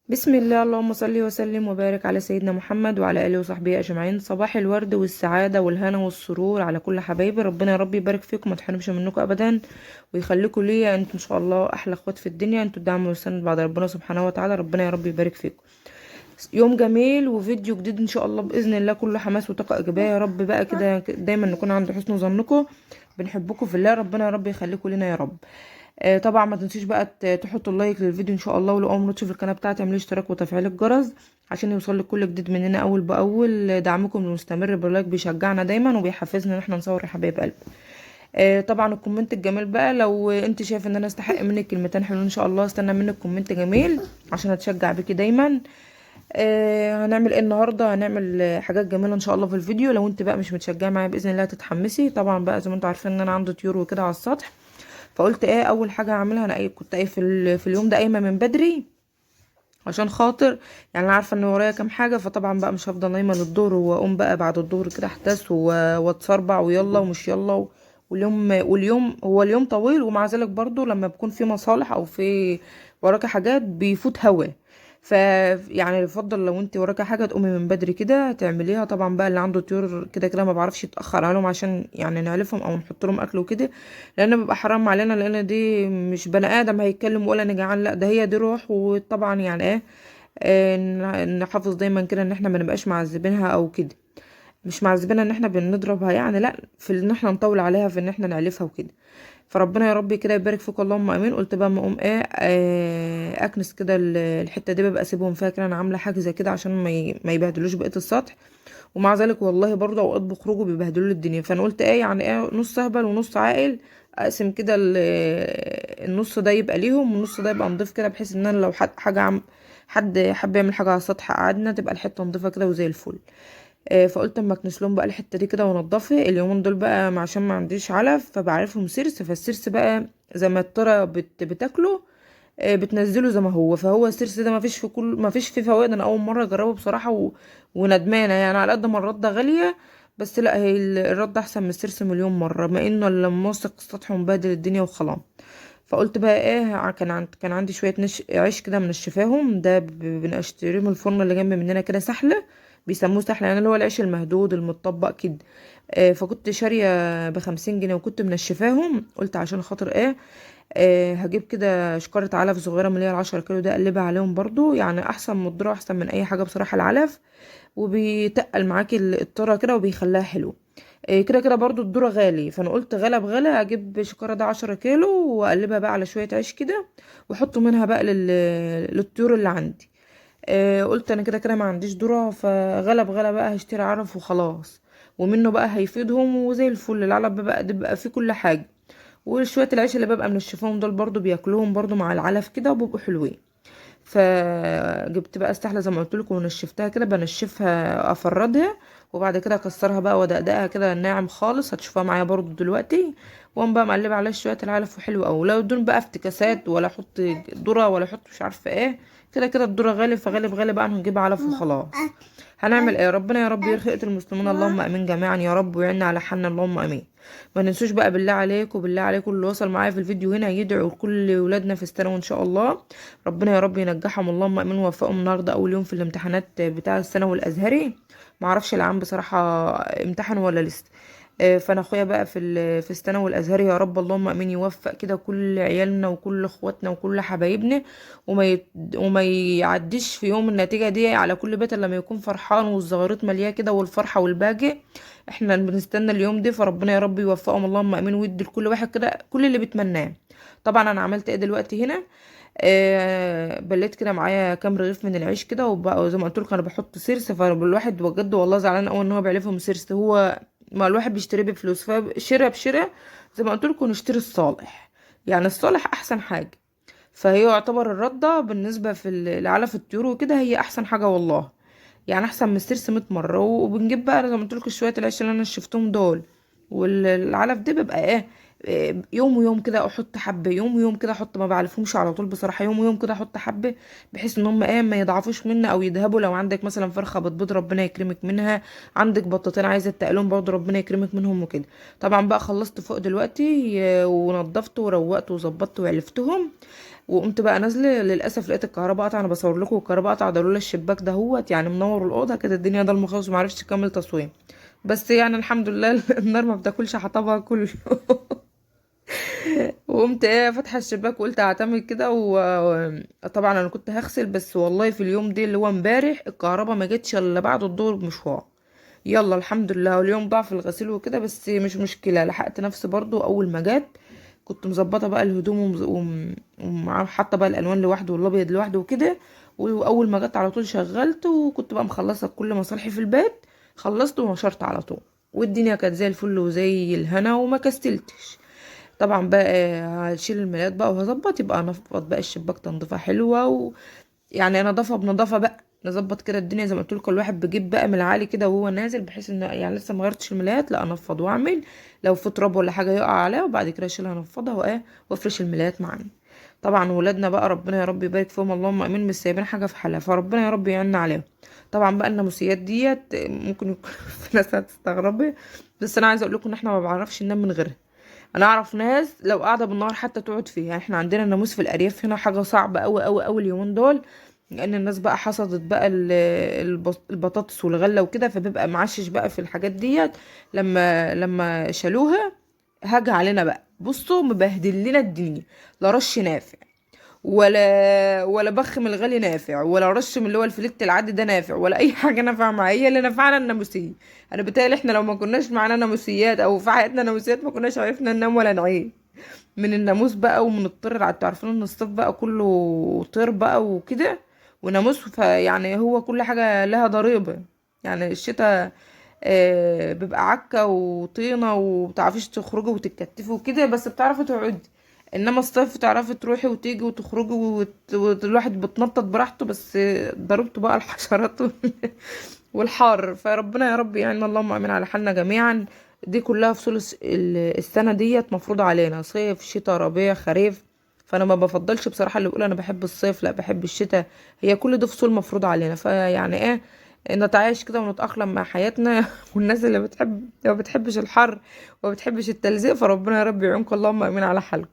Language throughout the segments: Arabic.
بسم الله، اللهم صل وسلم وبارك على سيدنا محمد وعلى اله وصحبه اجمعين. صباح الورد والسعاده والهنا والسرور على كل حبايبي. ربنا يا رب يبارك فيكم، ما تحرمش منكم ابدا ويخليكم ليا. انتوا ان شاء الله احلى اخوات في الدنيا، انتوا الدعم والسند بعد ربنا سبحانه وتعالى. ربنا يا رب يبارك فيكم. يوم جميل وفيديو جديد ان شاء الله باذن الله، كله حماس وطاقه ايجابيه. يا رب بقى كده دايما نكون عند حسن ظنكم. بنحبكم في الله، ربنا يا رب يخليكم لنا يا رب. طبعا ما تنسيش بقى تحطوا اللايك للفيديو ان شاء الله، ولو اول مره تشوف القناه بتاعتي اعملوا اشتراك وتفعيل الجرس عشان يوصل لك كل جديد مننا اول باول. دعمكم المستمر باللايك بيشجعنا دايما وبيحفزنا ان احنا نصور يا حبايب قلبي. طبعا الكومنت الجميل بقى، لو انت شايف ان انا استحق منك كلمتين حلوين ان شاء الله استنى منك كومنت جميل عشان اتشجع بيكي دايما. هنعمل ايه النهارده؟ هنعمل حاجات جميله ان شاء الله في الفيديو. لو انت بقى مش متشجعه معايا باذن الله تتحمسي. طبعا بقى زي ما انتوا عارفين ان انا عندي طيور وكده على السطح، فقلت ايه اول حاجه هعملها. انا كنت في اليوم ده قايمه من بدري عشان خاطر، يعني انا عارفه ان ورايا كام حاجه، فطبعا بقى مش هفضل نايمه للظهر واقوم بقى بعد الظهر كده احتس واتصربع ويلا ومش يلا واليوم هو اليوم طويل، ومع ذلك برضو لما بيكون في مصالح او في وراك حاجات بيفوت هوا. ف يعني يفضل لو انت وراك حاجه تقومي من بدري كده تعمليها. طبعا بقى اللي عنده طيور كده كده ما بعرفش يتاخر عليهم عشان يعني نعلفهم او نحط لهم اكل وكده، لان بيبقى حرام علينا، لان دي مش بني ادم هيتكلم ولا انا جعان، لا ده هي دي روح. وطبعا يعني ايه، نحافظ دايما كده ان احنا ما نبقاش معذبينها او كده. مش معذبينها ان احنا بنضربها يعني، لا في ان احنا نطول عليها في ان احنا نعلفها وكده. فربنا يا رب كده يبارك فيك اللهم امين. قلت بقى ما اقوم ايه اكنس كده الحته دي، ببقى اسيبهم فيها كده. انا عامله حاجه زي كده عشان ما يبهدلوش بقيه السطح. ومع ذلك والله برضه اوقات بيخرجوا بيبهدلوا لي الدنيا، فانا قلت ايه يعني ايه، نص اهبل ونص عاقل. اقسم كده النص ده يبقى ليهم والنص ده يبقى نضيف كده، بحيث ان انا لو حد حب يعمل حاجه على السطح قعدنا تبقى الحته نضيفه كده وزي الفل. فقلت اما اكنس لهم بقى الحته دي كده وانضفها اليومين دول بقى، عشان ما عنديش علف فبعرفهم سرس. فالسرس بقى زي ما الترى بتاكله بتنزله زي ما هو. فهو السرس ده ما فيش فيه فوائد. انا اول مره اجربه بصراحه وندمانه يعني. على قد ما الرده غاليه، بس لا هي الرده احسن من السرس مليون مره، ما انه لما موثق السطح ومبهدل الدنيا وخلاص. فقلت بقى ايه، كان عندي شويه عيش كده منشفاهم، ده بنشتريه من الفرن اللي جنب مننا كده سحله، بيسموه سحله يعني، اللي هو العيش المهدود المتطبق كده. فكنت شاريه ب50 جنيه وكنت منشفاهم. قلت عشان خاطر ايه، هجيب كده شكارة علف صغيرة من اللي هي ال10 كيلو ده، اقلبها عليهم برضو. يعني احسن من الذرة، احسن من اي حاجة بصراحة العلف، وبيتقل معاكي الطرة كده وبيخليها حلو. كده كده برضو الذرة غالي، فانا قلت غلا بغلا اجيب شكارة ده 10 كيلو واقلبها بقى على شوية عيش كده واحطه منها بقى للطيور اللي عندي. قلت انا كده كده ما عنديش ذرة، فغلا بغلا بقى هشتري علف وخلاص، ومنه بقى هيفيدهم وزي الفل. العلف بقى ده بقى فيه كل حاجة، وشويه العيش اللي ببقى منشفاهم دول برضو بياكلوهم برضو مع العلف كده وبيبقوا حلوين. فجبت بقى استحلى زي ما قلت لكم ونشفتها كده، بنشفها افردها وبعد كده اكسرها بقى ودقدقها كده ناعم خالص، هتشوفوها معايا برضو دلوقتي. واقوم بقى مقلبه عليها شويه العلف وحلو قوي. لا بدون بقى افتكاسات ولا احط ذره ولا احط مش عارفه ايه. كده كده الذره غالي، فغالب غالي بقى هنجيب علف وخلاص. هنعمل ايه، ربنا يا رب يرخي المسلمين اللهم امين جميعا يا رب، ويعنا على حالنا اللهم امين. ما ننسوش بقى بالله عليكم بالله عليكم اللي وصل معايا في الفيديو هنا يدعوا لكل ولادنا في الثانوي ان شاء الله. ربنا يا رب ينجحهم اللهم امين ويوفقهم. النهارده اول يوم في الامتحانات بتاع الثانوي الازهري. ما اعرفش العام بصراحه امتحن ولا لسه. فانا اخويا بقى في الثانوي الازهري، يا رب اللهم امين يوفق كده كل عيالنا وكل اخواتنا وكل حبايبنا، وما يعديش في يوم النتيجه دي على كل بيت إلا لما يكون فرحان والزغاريط ملياه كده والفرحه والباقي. احنا بنستنى اليوم ده، فربنا يا رب يوفقهم اللهم امين ويدي لكل واحد كده كل اللي بيتمناه. طبعا انا عملت ايه دلوقتي هنا، بليت كده معايا كام رغيف من العيش كده، وزي ما قلت لكم انا بحط سيرس. فالواحد بجد والله زعلان قوي ان هو بيعلفهم سيرس. هو ما الواحد بيشتري بفلوس، فشراء بشراء زي ما قلت لكم نشتري الصالح. يعني الصالح احسن حاجه. فهي يعتبر الردة بالنسبة لعلف الطيور وكده هي أحسن حاجة والله. يعني أحسن من السرس 100 مرة. وبنجيب بقى زي ما قلتلك شوية العيش اللي أنا شفتهم دول والعلف ده بيبقى يوم ويوم كده احط حبه، يوم ويوم كده احط، ما بعلفهمش على طول بصراحه، يوم ويوم كده احط حبه، بحيث ان هم ما يضعفوش مني او يذهبوا. لو عندك مثلا فرخه بتبيض ربنا يكرمك منها، عندك بطتين عايزه تقلهم برضه ربنا يكرمك منهم وكده. طبعا بقى خلصت فوق دلوقتي ونضفت وروقت وظبطت وعلفتهم. وقمت بقى نازله، للاسف لقيت الكهرباء قطع. انا بصور لكم الكهرباء قطع، ده لولا الشباك دهوت يعني منور الاوضه، كانت الدنيا ضلمه خالص وما عرفتش اكمل تصوير. بس يعني الحمد لله النار ما بتاكلش حطبها كله. وقمت فاتحه الشباك وقلت هعتمد كده، وطبعا انا كنت هغسل، بس والله في اليوم ده اللي هو امبارح الكهرباء ما جتش الا بعد الظهر بمشوار. يلا الحمد لله، واليوم ضاع في الغسيل وكده، بس مش مشكله، لحقت نفسي برضو اول ما جت. كنت مظبطه بقى الهدوم وحاطه بقى الالوان لوحده والابيض لوحده وكده. واول ما جت على طول شغلت، وكنت بقى مخلصه كل مصالحي في البيت. خلصت ونشرت على طول، والدنيا كانت زي الفل وزي الهنا وما كستلتش. طبعا بقى هشيل الملايات بقى وهظبط، يبقى انفض بقى الشباك تنظيفه حلوه يعني نظافه بنظافه بقى، نظبط كده الدنيا زي ما قلت لكم. الواحد بيجيب بقى من العالي كده وهو نازل، بحيث ان يعني لسه ما غيرتش الملايات، لا انفض واعمل لو في تراب ولا حاجه يقع عليها، وبعد كده اشيلها انفضها وافرش الملايات معانا. طبعا ولادنا بقى ربنا يا رب يبارك فيهم، اللهم امين، مش سايبين حاجه في حالها، فربنا يا رب يعيننا عليهم. طبعا بقى الناموسيات ديت ممكن يكون في ناس هتستغربي، بس انا عايزه اقول لكم ان احنا ما بعرفش ننام من غيرها. انا اعرف ناس لو قاعده بالنهار حتى تقعد فيها. يعني احنا عندنا الناموس في الارياف هنا حاجه صعبه قوي قوي قوي اليومين دول، لان الناس بقى حصدت بقى البطاطس والغله وكده، فبيبقى معشش بقى في الحاجات ديت. لما شالوها هاج علينا بقى، بصوا مبهدل لنا الدنيا. لا رش نافع، ولا بخ من الغالي نافع، ولا رش من اللي هو الفليت العادي ده نافع، ولا اي حاجه نافعه معايا. هي اللي نفعنا الناموسيه. انا بتهيألي احنا لو ما كناش معانا ناموسيات او في حياتنا ناموسيات ما كناش عرفنا ننام ولا نعيش من الناموس بقى ومن الطير. انتوا عارفين ان الصيف بقى كله طير بقى وكده وناموس، فيعني هو كل حاجه لها ضريبه. يعني الشتاء بيبقى عكة وطينة ومتعرفيش تخرجي وتتكتفي وكده، بس بتعرفي تقعدي. انما الصيف تعرفي تروحي وتيجي وتخرجي والواحد بتنطط براحته، بس ضربته بقى الحشرات والحر. فربنا يا رب يعني، اللهم امين على حالنا جميعا. دي كلها فصول السنة ديت مفروضة علينا، صيف شتاء ربيع خريف. فانا ما بفضلش بصراحة اللي يقول انا بحب الصيف، لا بحب الشتاء. هي كل دي فصول مفروضة علينا، فيعني ايه، نتعايش كده ونتأقلم مع حياتنا. والناس اللي ما بتحبش الحر وما بتحبش التلزيق، فربنا يا رب يعينكم، اللهم امين على حالكم.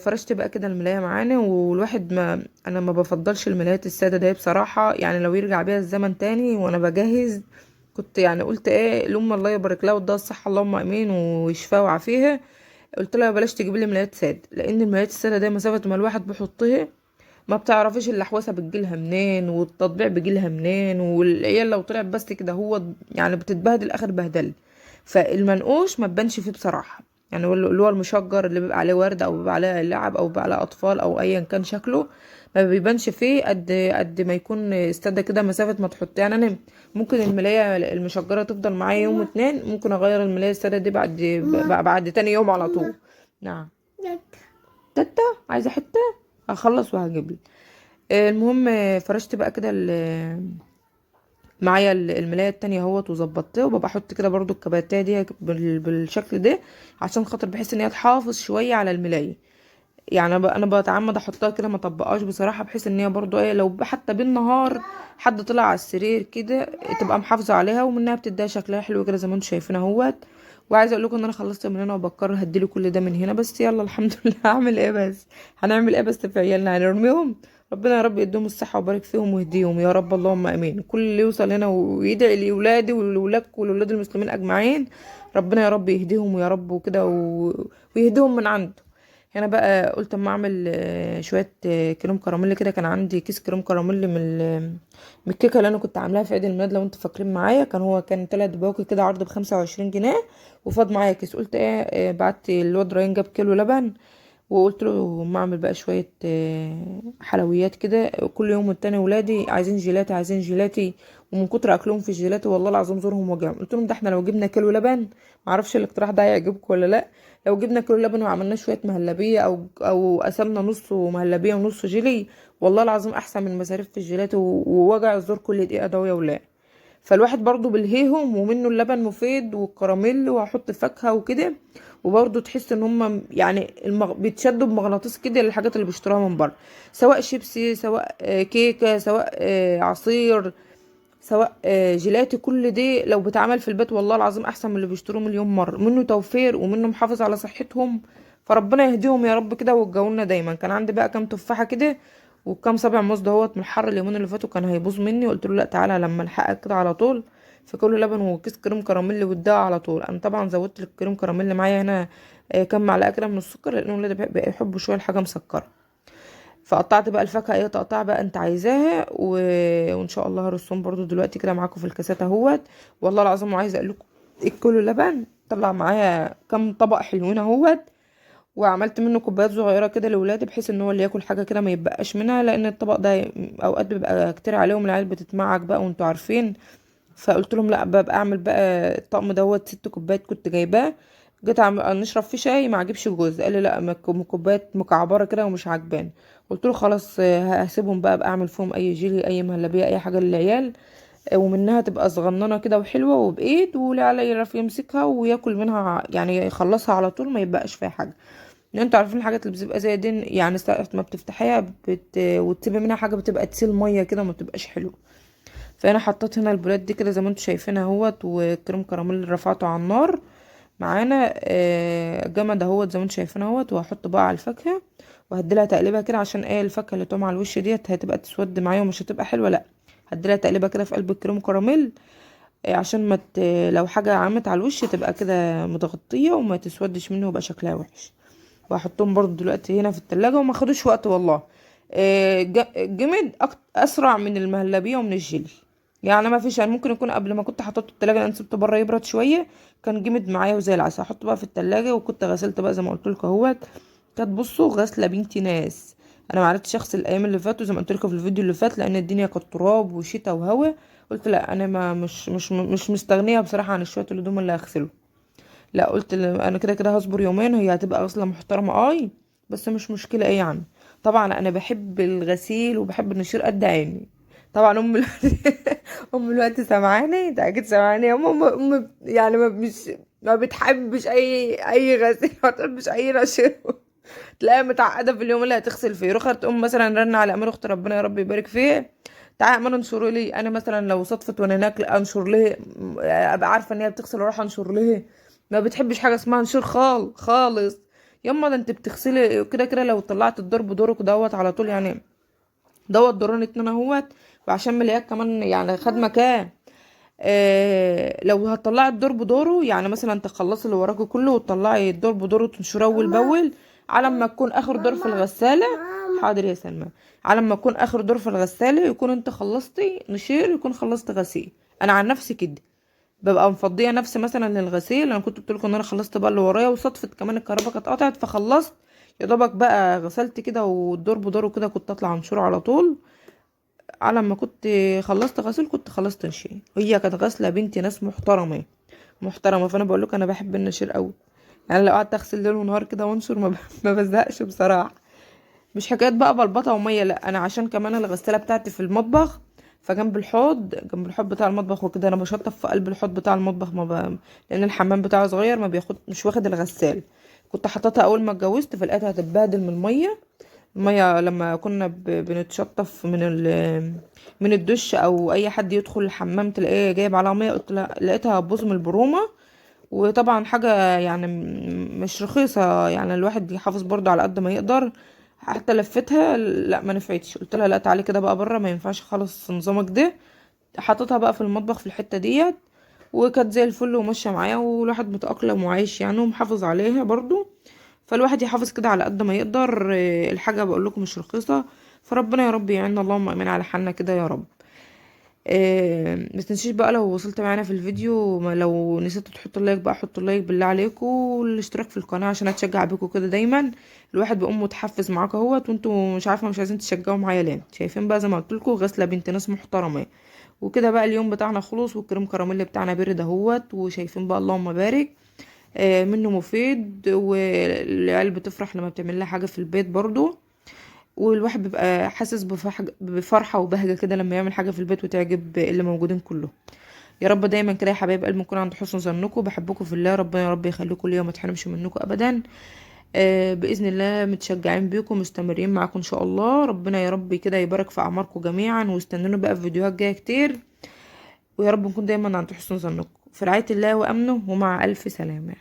فرشت بقى كده الملاية معانا، والواحد ما انا ما بفضلش الملايات السادة دي بصراحة. يعني لو يرجع بيها الزمن تاني وانا بجهز، كنت يعني قلت ايه الام الله يبارك لها وده الصحة اللهم امين ويشفاها ويعافيها، قلت لها بلاش تجيب لي ملايات سادة، لان الملايات السادة دي مسافة ما الواحد بيحطها ما بتعرفيش اللحوسه بتجيلها منين والتطبيع بيجيلها منين، والعيال لو طلعت بس كده هو يعني بتتبهدل اخر بهدل. فالمنقوش ما تبانش فيه بصراحه. يعني هو اللي هو المشجر اللي بيبقى عليه ورد او بيبقى عليه لعب او بيبقى عليه اطفال او ايا كان شكله، ما بيبانش فيه قد ما يكون استدى كده مسافه ما تحط. يعني انا ممكن الملايه المشجره تفضل معايا يوم اتنين، ممكن اغير الملايه السادة دي بعد تاني يوم على طول. نعم. تتا عايزه حته، هخلص وهجيب. المهم فرشت بقى كده معايا الملاية التانية اهوت وظبطتها، وببقى احط كده برضو الكباتيه دي بالشكل ده، عشان خاطر بحيث ان هي تحافظ شويه على الملاية. يعني انا بتعمد احطها كده ما اطبقهاش بصراحه، بحيث ان هي برضو ايه لو حتى بالنهار حد طلع على السرير كده تبقى محافظه عليها، ومنها بتديها شكلها حلو كده زي ما انتم شايفين اهوت. وعايزه اقول لكم ان انا خلصت من هنا وبكر هديله كل ده من هنا، بس يلا الحمد لله. هعمل ايه بس، هنعمل ايه بس في عيالنا، هنرميهم؟ ربنا يا رب يديهم الصحه ويبارك فيهم ويهديهم يا رب، اللهم امين. كل اللي يوصل هنا ويدعي لاولادي ولولادك ولولاد المسلمين اجمعين، ربنا يا رب يهديهم ويا رب وكده ويهديهم من عنده. هنا بقى قلت اما اعمل شويه كريم كراميل كده. كان عندي كيس كريم كراميل من الكيكه اللي انا كنت عاملاها في عيد الميلاد، لو انتوا فاكرين معايا. كان 3 باكو كده عرض ب25 جنيه، وفاض معايا كيس. قلت ايه بعت الواد ريان جاب كيلو لبن، وقلت له ما اعمل بقى شويه حلويات كده. كل يوم والتاني ولادي عايزين جيلاتي عايزين جيلاتي، ومن كتر اكلهم في الجيلاتي والله العظيم زورهم وجعهم. قلت لهم ده احنا لو جبنا كيلو لبن، معرفش الاقتراح ده هيعجبكم ولا لا، لو جبنا كيلو لبن وعملنا شويه مهلبيه او قسمنا نص مهلبيه ونص جيلي، والله العظيم احسن من المصاريف في الجيلاتي ووجع الزور كل دقيقه ده يا ولاد. فالواحد برضو بالهيهم، ومنه اللبن مفيد والكراميل وهحط فاكهه وكده. وبرضو تحس ان هم يعني بيتشدوا بمغناطيس كده للحاجات اللي بيشتروها من بره، سواء شيبسي سواء كيكه سواء عصير سواء جيلاتي. كل دي لو بتعمل في البيت والله العظيم احسن من اللي بيشتروه مليون مره، منه توفير ومنه محافظ على صحتهم. فربنا يهديهم يا رب كده ويتجاوبنا دايما. كان عندي بقى كام تفاحه كده وكام صابع موز دهوت من الحر اليومين اللي فاتوا، كان هيبوظ مني. قلت له لا تعالى لما الحقك كده على طول في كيلو لبن وكيس كريم كراميل واديها على طول. انا طبعا زودت الكريم كراميل معايا هنا كام معلقه كده من السكر، لان ولادي بيحبوا شويه الحاجه مسكره. فقطعت بقى الفاكهه اي تقطع بقى انت عايزاها وان شاء الله هرسهم برضو دلوقتي كده معاكم في الكاسات اهوت. والله العظيم وعايزه اقول لكم الكيلو لبن طلع معايا كام طبق حلوين اهوت. وعملت منه كوبايات صغيره كده لاولادي بحيث ان هو اللي ياكل حاجه كده ما يتبقاش منها، لان الطبق ده اوقات بيبقى كتير عليهم، العيال بتتمعك بقى وانتوا عارفين. فقلت لهم لا ببقى اعمل بقى الطقم دوت 6 كوبايات كنت جايباه. جيت نشرب فيه شاي ما عجبش جوز، قال لي لا كوبايات مكعبره كده ومش عجباني. قلت له خلاص هسيبهم بقى اعمل فيهم اي جيلي اي مهلبيه اي حاجه للعيال، ومنها تبقى صغننه كده وحلوه وبايد واللي على يعرف يمسكها وياكل منها، يعني يخلصها على طول ما يبقاش فيها حاجه. لان انتوا عارفين الحاجات اللي بتبقى زي دي يعني ساعة ما بتفتحيها وتسيبي منها حاجه بتبقى تسيل ميه كده ما بتبقاش حلوه. فانا حطيت هنا البولات دي كده زي ما انتوا شايفينها اهوت، وكريم كراميل اللي رفعته على النار معانا جمد اهوت زي ما انتوا شايفين اهوت. وهحط بقى على الفاكهه وهديلها تقليبه كده عشان ايه الفاكهه اللي تقوم على الوش ديت هتبقى تسود معايا ومش هتبقى حلوه. لا هديلها تقليبه كده في قلب الكريم كراميل عشان ما لو حاجه عمت على الوش تبقى كده متغطيه وما تسودش منه ويبقى شكلها وحش. وهحطهم برضو دلوقتي هنا في التلاجة وما خدوش وقت والله. جمد اسرع من المهلبيه ومن الجيلي. يعني ما فيش، يعني ممكن يكون قبل ما كنت حطيته في التلاجة لان سبته بره يبرد شويه كان جمد معايا وزي العسل. هحطه بقى في التلاجة وكنت غسلت بقى زي ما قلت لكم اهوت. كانت بصوا غسله بنتي ناس. انا ما عرفتش اغسل الايام اللي فاتوا زي ما قلت لكم في الفيديو اللي فات لان الدنيا كانت تراب وشتا وهوا. قلت لا انا ما مش مستغنيه بصراحه عن الشويه الهدوم اللي هغسله. لا قلت انا كده كده هصبر يومين هي هتبقى غسله محترمه بس مش مشكله ايه يعني. طبعا انا بحب الغسيل وبحب النشير قد عيني. طبعا ام الوقت ام الوقت سامعاني انت اكيد سامعاني. يعني ما بتحبش اي غسيل ما بتحبش اي نشير. تلاقيها متعقده في اليوم اللي هتغسل فيه. رخر تقوم مثلا رن على امير اخت ربنا يا رب يبارك فيه، تعالى امانه انشر لي. انا مثلا لو صدفت وانا ناكل انشر ليه، ابقى عارفه ان هي بتغسل واروح انشر ليه. ما بتحبش حاجه اسمها نشور خالص. ياما ده انت بتغسلي كده كده لو طلعت الضرب دورك دوت على طول يعني. دوت دوران 2 اهوت. وعشان ملياك كمان يعني خد مكان. لو هتطلعي الدور بدوره يعني مثلا تخلصي اللي وراكي كله وتطلعي الدور بدوره تنشريه اول باول على ما تكون اخر دور في الغساله. حاضر يا سلمى. على ما يكون اخر دور في الغساله يكون انت خلصتي نشير يكون خلصت غسيل. انا عن نفسي كده ببقى مفضيه نفسي مثلا للغسيل. انا كنت قلت لكم ان انا خلصت بقى اللي ورايا وصدفه كمان الكهرباء كانت قطعت فخلصت يا دوبك بقى غسلت كده والدور بدوره كده كنت اطلع انشره على طول. على ما كنت خلصت غسيل كنت خلصت نشير. هي كانت غاسله بنتي ناس محترمه. فانا بقول لكم انا بحب النشير قوي. يعني لو قعدت اغسل ليل ونهار كده وانشر ما بزهقش بصراحه. مش حكايه بقى بلبطه وميه لا، انا عشان كمان الغساله بتاعتي في المطبخ فجنب الحوض بتاع المطبخ وكده انا بشطف في قلب الحوض بتاع المطبخ لان الحمام بتاعه صغير ما بياخد مش واخد الغسال. كنت حطيتها اول ما اتجوزت فلقيتها هتتبهدل من الميه لما كنا بنتشطف من الدش او اي حد يدخل الحمام تلاقيه جايب عليها ميه. قلت لقيتها هتبوظ من البرومه. وطبعا حاجه يعني مش رخيصه يعني الواحد يحافظ برضو على قد ما يقدر. حتى لفتها لا ما نفعتش. قلت لها لا تعالي كده بقى بره ما ينفعش خالص نظامك ده. حطيتها بقى في المطبخ في الحته ديت وكانت زي الفل وماشيه معايا والواحد متأقلم وعايش يعني ومحافظ عليها برضو. فالواحد يحافظ كده على قد ما يقدر. الحاجه بقول لكم مش رخيصه. فربنا يا رب يعيننا اللهم امين على حالنا كده يا رب. ما تنسيش بقى لو وصلت معانا في الفيديو لو نسيت تحط اللايك بقى حط اللايك بالله عليكم والاشتراك في القناه عشان اتشجع بيكم كده دايما. الواحد بيقوم متحفز معاكم اهوت وانتوا مش عارفه مش عايزين تشجعوا معايا ليه. شايفين بقى زي ما قلت لكم غسله بنت ناس محترمه. وكده بقى اليوم بتاعنا خلص والكريم كراميل بتاعنا برد اهوت. وشايفين بقى اللهم بارك منه مفيد والعيال بتفرح لما بتعمل لها حاجه في البيت برضو. والواحد بيبقى حاسس بفرحة وبهجة كده لما يعمل حاجة في البيت وتعجب اللي موجودين كلهم. يا رب دايما كده يا حبايب قلبي نكون عند حسن ظنكم. بحبكم في الله. ربنا يا رب يخليكم ليا وما تحرمش منكم ابدا. باذن الله متشجعين بيكم مستمرين معاكم ان شاء الله. ربنا يا رب كده يبارك في اعماركم جميعا واستنوني بقى في فيديوهات جايه كتير. ويا رب نكون دايما عند حسن ظنكم في رعاية الله وامنه ومع الف سلامة.